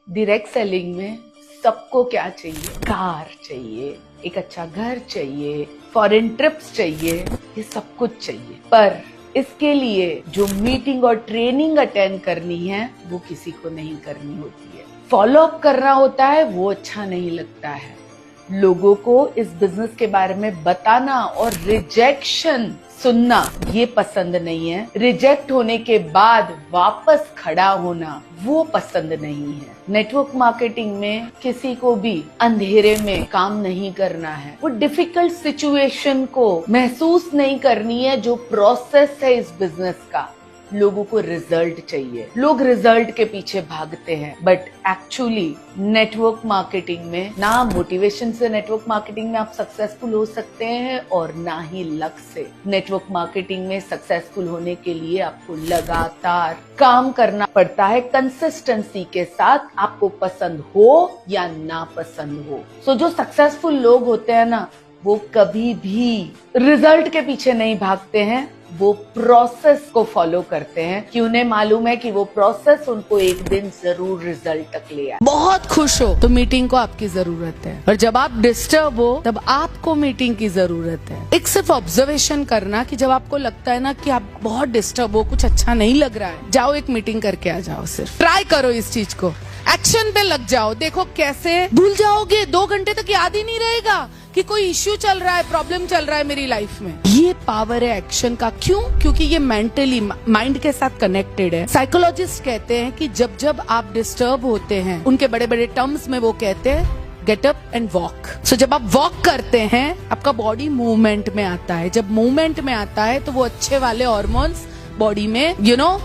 Direct selling में सबको क्या चाहिए? कार चाहिए, एक अच्छा घर चाहिए, फॉरेन ट्रिप्स चाहिए, ये सब कुछ चाहिए। पर इसके लिए जो मीटिंग और ट्रेनिंग अटेंड करनी है वो किसी को नहीं करनी होती है। फॉलो अप करना होता है, वो अच्छा नहीं लगता है। लोगों को इस बिजनेस के बारे में बताना और रिजेक्शन सुनना ये पसंद नहीं है। रिजेक्ट होने के बाद वापस खड़ा होना वो पसंद नहीं है। नेटवर्क मार्केटिंग में किसी को भी अंधेरे में काम नहीं करना है। वो डिफिकल्ट सिचुएशन को महसूस नहीं करनी है। जो प्रोसेस है इस बिजनेस का, लोगों को रिजल्ट चाहिए। लोग रिजल्ट के पीछे भागते हैं, बट एक्चुअली नेटवर्क मार्केटिंग में ना मोटिवेशन से नेटवर्क मार्केटिंग में आप सक्सेसफुल हो सकते हैं और ना ही लक से। नेटवर्क मार्केटिंग में सक्सेसफुल होने के लिए आपको लगातार काम करना पड़ता है, कंसिस्टेंसी के साथ, आपको पसंद हो या ना पसंद हो। सो जो सक्सेसफुल लोग होते हैं ना, वो कभी भी रिजल्ट के पीछे नहीं भागते हैं, वो प्रोसेस को फॉलो करते हैं कि उन्हें मालूम है कि वो प्रोसेस उनको एक दिन जरूर रिजल्ट तक ले आए। बहुत खुश हो तो मीटिंग को आपकी जरूरत है, और जब आप डिस्टर्ब हो तब आपको मीटिंग की जरूरत है। एक सिर्फ ऑब्जर्वेशन करना कि जब आपको लगता है ना कि आप बहुत डिस्टर्ब हो, कुछ अच्छा नहीं लग रहा है, जाओ एक मीटिंग करके आ जाओ। सिर्फ ट्राई करो इस चीज को, एक्शन पे लग जाओ। देखो कैसे भूल जाओगे, 2 घंटे तक याद ही नहीं रहेगा कि कोई इश्यू चल रहा है, प्रॉब्लम चल रहा है मेरी लाइफ में। ये पावर है एक्शन का। क्यों? क्योंकि ये मेंटली माइंड के साथ कनेक्टेड है। साइकोलॉजिस्ट कहते हैं कि जब जब आप डिस्टर्ब होते हैं, उनके बड़े बड़े टर्म्स में वो कहते हैं गेट अप एंड वॉक। सो जब आप वॉक करते हैं, आपका बॉडी मूवमेंट में आता है। जब मूवमेंट में आता है तो वो अच्छे वाले हार्मोन्स बॉडी में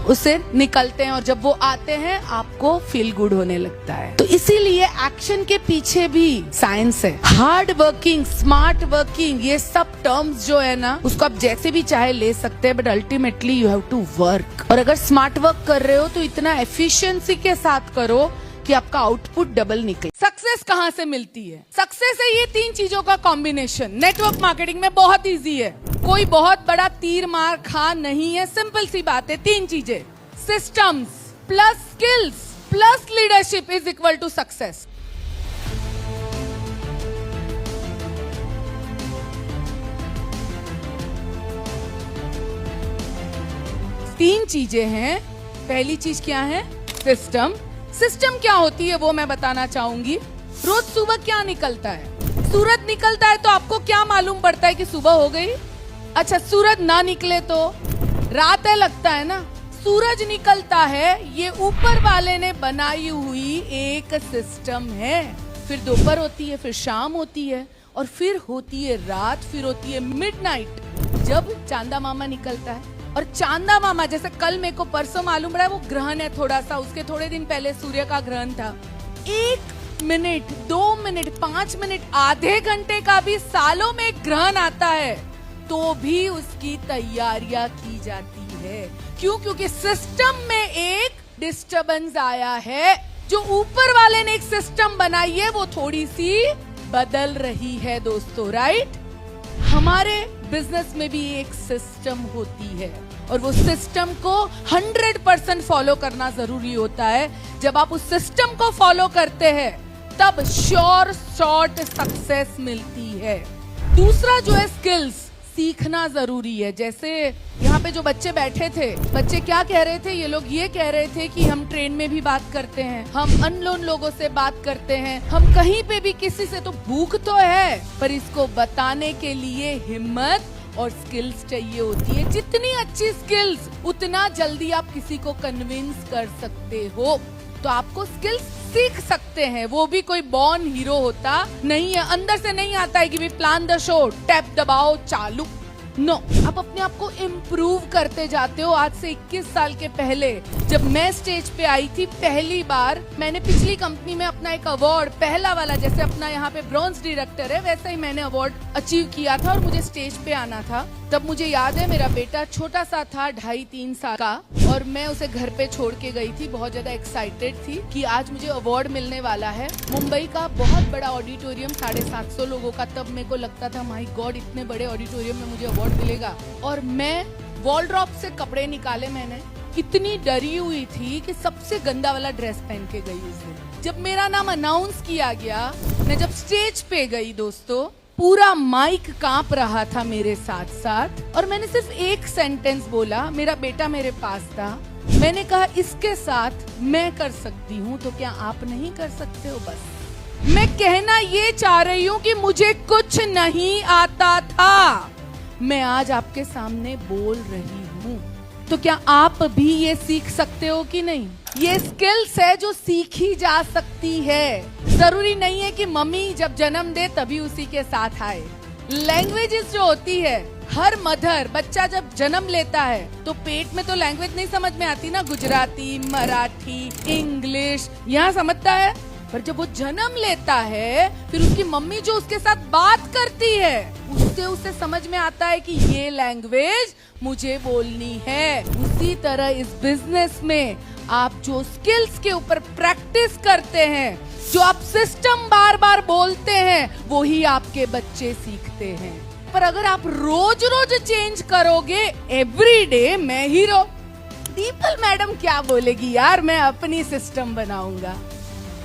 उससे निकलते हैं, और जब वो आते हैं आपको फील गुड होने लगता है। तो इसीलिए एक्शन के पीछे भी साइंस है। हार्ड वर्किंग, स्मार्ट वर्किंग, ये सब टर्म्स जो है ना, उसको आप जैसे भी चाहे ले सकते हैं, but ultimately you have to work. और अगर स्मार्ट वर्क कर रहे हो तो इतना एफिशिएंसी के साथ करो कि आपका आउटपुट डबल निकले। सक्सेस कहाँ से मिलती है? सक्सेस है ये 3 चीजों का कॉम्बिनेशन। नेटवर्क मार्केटिंग में बहुत इजी है, कोई बहुत बड़ा तीर मार खा नहीं है। सिंपल सी बात है, 3 चीजें, systems plus skills plus leadership is equal to success. तीन चीजें हैं। पहली चीज क्या है? सिस्टम। सिस्टम क्या होती है वो मैं बताना चाहूंगी। रोज सुबह क्या निकलता है? सूरज निकलता है तो आपको क्या मालूम पड़ता है कि सुबह हो गई? अच्छा, सूरज ना निकले तो रात है लगता है ना। सूरज निकलता है, ये ऊपर वाले ने बनाई हुई एक सिस्टम है। फिर दोपहर होती है, फिर शाम होती है, और फिर होती है रात, फिर होती है मिडनाइट, जब चांदा मामा निकलता है। और चांदा मामा, जैसे कल मेरे को परसों मालूम रहा है, वो ग्रहण है थोड़ा सा, उसके थोड़े दिन पहले सूर्य का ग्रहण था। 1 मिनट, 2 मिनट, 5 मिनट, आधे घंटे का भी सालों में ग्रहण आता है तो भी उसकी तैयारियां की जाती है। क्यों? क्योंकि सिस्टम में एक डिस्टरबेंस आया है। जो ऊपर वाले ने एक सिस्टम बनाई है वो थोड़ी सी बदल रही है दोस्तों, राइट? हमारे बिजनेस में भी एक सिस्टम होती है, और वो सिस्टम को 100% फॉलो करना जरूरी होता है। जब आप उस सिस्टम को फॉलो करते हैं तब श्योर शॉर्ट सक्सेस मिलती है। दूसरा जो है स्किल्स, सीखना जरूरी है। जैसे यहाँ पे जो बच्चे बैठे थे, बच्चे क्या कह रहे थे? ये लोग ये कह रहे थे कि हम ट्रेन में भी बात करते हैं, हम अननोन लोगों से बात करते हैं, हम कहीं पे भी किसी से, तो भूख तो है, पर इसको बताने के लिए हिम्मत और स्किल्स चाहिए होती है। जितनी अच्छी स्किल्स, उतना जल्दी आप किसी को कन्विंस कर सकते हो। तो आपको स्किल्स सीख सकते हैं, वो भी कोई बॉर्न हीरो होता नहीं है। अंदर से नहीं आता है कि भी प्लान द शो, टैप दबाओ चालू, नो। आप अपने आप को इम्प्रूव करते जाते हो। आज से 21 साल के पहले जब मैं स्टेज पे आई थी पहली बार, मैंने पिछली कंपनी में अपना एक अवार्ड, पहला वाला, जैसे अपना यहाँ पे ब्रॉन्ज डायरेक्टर है, वैसा ही मैंने अवार्ड अचीव किया था, और मुझे स्टेज पे आना था। तब मुझे याद है मेरा बेटा छोटा सा था, 2.5-3 साल का, और मैं उसे घर पे छोड़ के गई थी। बहुत ज्यादा एक्साइटेड थी कि आज मुझे अवार्ड मिलने वाला है। मुंबई का बहुत बड़ा ऑडिटोरियम, 750 लोगों का। तब मेरे को लगता था माय गॉड, इतने बड़े ऑडिटोरियम में मुझे अवार्ड मिलेगा। और मैं वॉलड्रॉप से कपड़े निकाले मैंने कितनी डरी हुई थी कि सबसे गंदा वाला ड्रेस पहन के गई उस दिन। जब मेरा नाम अनाउंस किया गया, मैं जब स्टेज पे गई दोस्तों, पूरा माइक कांप रहा था मेरे साथ साथ, और मैंने सिर्फ एक सेंटेंस बोला, मेरा बेटा मेरे पास था, मैंने कहा इसके साथ मैं कर सकती हूँ तो क्या आप नहीं कर सकते हो। बस मैं कहना ये चाह रही हूँ कि मुझे कुछ नहीं आता था, मैं आज आपके सामने बोल रही हूँ, तो क्या आप भी ये सीख सकते हो कि नहीं। ये स्किल्स है जो सीखी जा सकती है। जरूरी नहीं है कि मम्मी जब जन्म दे तभी उसी के साथ आए। लैंग्वेजेस जो होती है, हर मदर, बच्चा जब जन्म लेता है तो पेट में तो लैंग्वेज नहीं समझ में आती ना, गुजराती, मराठी, इंग्लिश यहाँ समझता है, पर जब वो जन्म लेता है फिर उसकी मम्मी जो उसके साथ बात करती है उससे उसे समझ में आता है कि ये लैंग्वेज मुझे बोलनी है। उसी तरह इस बिजनेस में आप जो स्किल्स के ऊपर प्रैक्टिस करते हैं, जो आप सिस्टम बार बार बोलते हैं, वो ही आपके बच्चे सीखते हैं। पर अगर आप रोज रोज चेंज करोगे, एवरी डे मैं हीरो, दीपल मैडम क्या बोलेगी यार, मैं अपनी सिस्टम बनाऊंगा।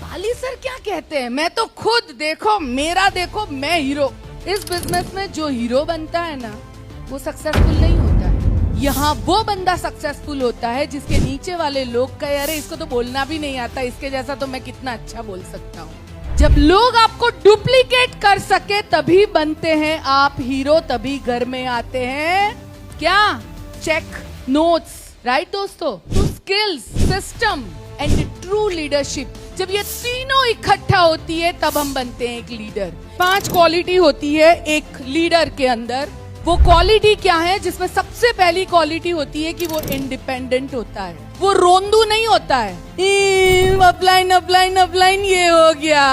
पाली सर क्या कहते हैं, मैं तो खुद देखो, मेरा देखो, मैं हीरो। इस बिजनेस में जो हीरो बनता है ना, वो सक्सेसफुल नहीं होता है। यहाँ वो बंदा सक्सेसफुल होता है जिसके नीचे वाले लोग कहे अरे इसको तो बोलना भी नहीं आता, इसके जैसा तो मैं कितना अच्छा बोल सकता हूँ। जब लोग आपको डुप्लीकेट कर सके तभी बनते हैं आप हीरो, तभी घर में आते हैं क्या, चेक नोट्स, राइट दोस्तों। तो skills, system and true leadership, जब ये तीनों इकट्ठा होती है तब हम बनते हैं एक लीडर। 5 क्वालिटी होती है एक लीडर के अंदर। वो क्वालिटी क्या है, जिसमें सबसे पहली क्वालिटी होती है कि वो इंडिपेंडेंट होता है, वो रोंदू नहीं होता है। अपलाइन अपलाइन अपलाइन ये हो गया,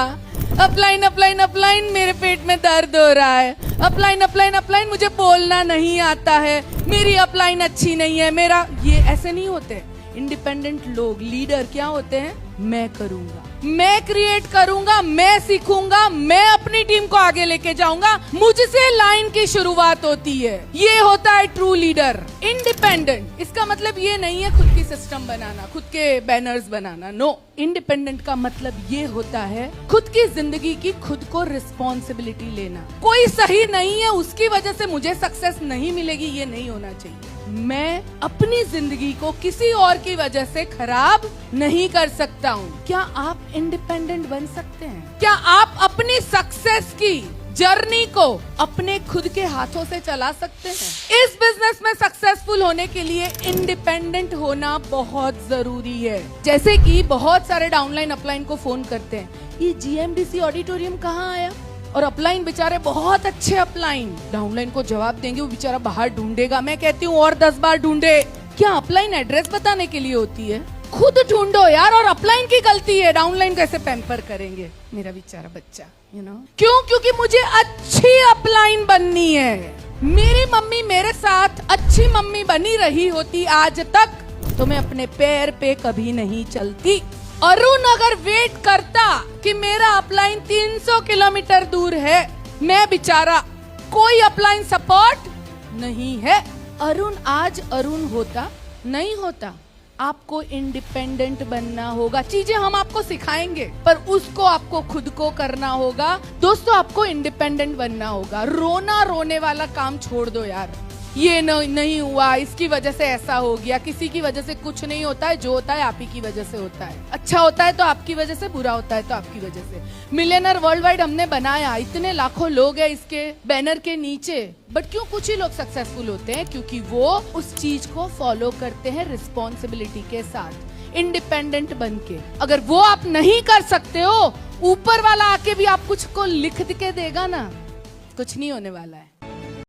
अपलाइन अपलाइन अपलाइन मेरे पेट में दर्द हो रहा है, अपलाइन अपलाइन अपलाइन मुझे बोलना नहीं आता है, मेरी अपलाइन अच्छी नहीं है, मेरा ये ऐसे नहीं होते। इंडिपेंडेंट लोग, लीडर क्या होते हैं, मैं करूंगा, मैं क्रिएट करूंगा, मैं सीखूंगा, मैं अपनी टीम को आगे लेके जाऊंगा, मुझसे लाइन की शुरुआत होती है। ये होता है ट्रू लीडर। इंडिपेंडेंट इसका मतलब ये नहीं है खुद की सिस्टम बनाना, खुद के बैनर्स बनाना, नो। इंडिपेंडेंट का मतलब ये होता है खुद की जिंदगी की खुद को रिस्पॉन्सिबिलिटी लेना। कोई सही नहीं है उसकी वजह से मुझे सक्सेस नहीं मिलेगी, ये नहीं होना चाहिए। मैं अपनी जिंदगी को किसी और की वजह से खराब नहीं कर सकता हूँ। क्या आप इंडिपेंडेंट बन सकते हैं? क्या आप अपनी सक्सेस की जर्नी को अपने खुद के हाथों से चला सकते हैं? इस बिजनेस में सक्सेसफुल होने के लिए इंडिपेंडेंट होना बहुत जरूरी है। जैसे कि बहुत सारे डाउनलाइन अपलाइन को फोन करते हैं, ये GMDC ऑडिटोरियम कहाँ आया, और अपलाइन बेचारे बहुत अच्छे अपलाइन डाउनलाइन को जवाब देंगे, वो बेचारा बाहर ढूंढेगा। मैं कहती हूँ और 10 बार ढूंढे। क्या अपलाइन एड्रेस बताने के लिए होती है? खुद ढूंढो यार। और अपलाइन की गलती है, डाउनलाइन कैसे पैम्पर करेंगे मेरा बेचारा बच्चा, क्यों? क्योंकि मुझे अच्छी अपलाइन बननी है। मेरी मम्मी मेरे साथ अच्छी मम्मी बनी रही होती आज तक तो मैं अपने पैर पे कभी नहीं चलती। अरुण अगर वेट करता कि मेरा अपलाइन 300 किलोमीटर दूर है, मैं बेचारा, कोई अपलाइन सपोर्ट नहीं है, अरुण आज अरुण होता नहीं होता। आपको इंडिपेंडेंट बनना होगा। चीजें हम आपको सिखाएंगे पर उसको आपको खुद को करना होगा। दोस्तों, आपको इंडिपेंडेंट बनना होगा। रोना रोने वाला काम छोड़ दो यार। ये नहीं हुआ, इसकी वजह से ऐसा हो गया, किसी की वजह से कुछ नहीं होता है। जो होता है आप ही की वजह से होता है। अच्छा होता है तो आपकी वजह से, बुरा होता है तो आपकी वजह से। मिलियनर वर्ल्ड वाइड हमने बनाया, इतने लाखों लोग हैं इसके बैनर के नीचे, बट क्यों कुछ ही लोग सक्सेसफुल होते हैं? क्योंकि वो उस चीज को फॉलो करते हैं रिस्पॉन्सिबिलिटी के साथ, इंडिपेंडेंट बन के। अगर वो आप नहीं कर सकते हो, ऊपर वाला आके भी आप कुछ को लिख के देगा ना, कुछ नहीं होने वाला है।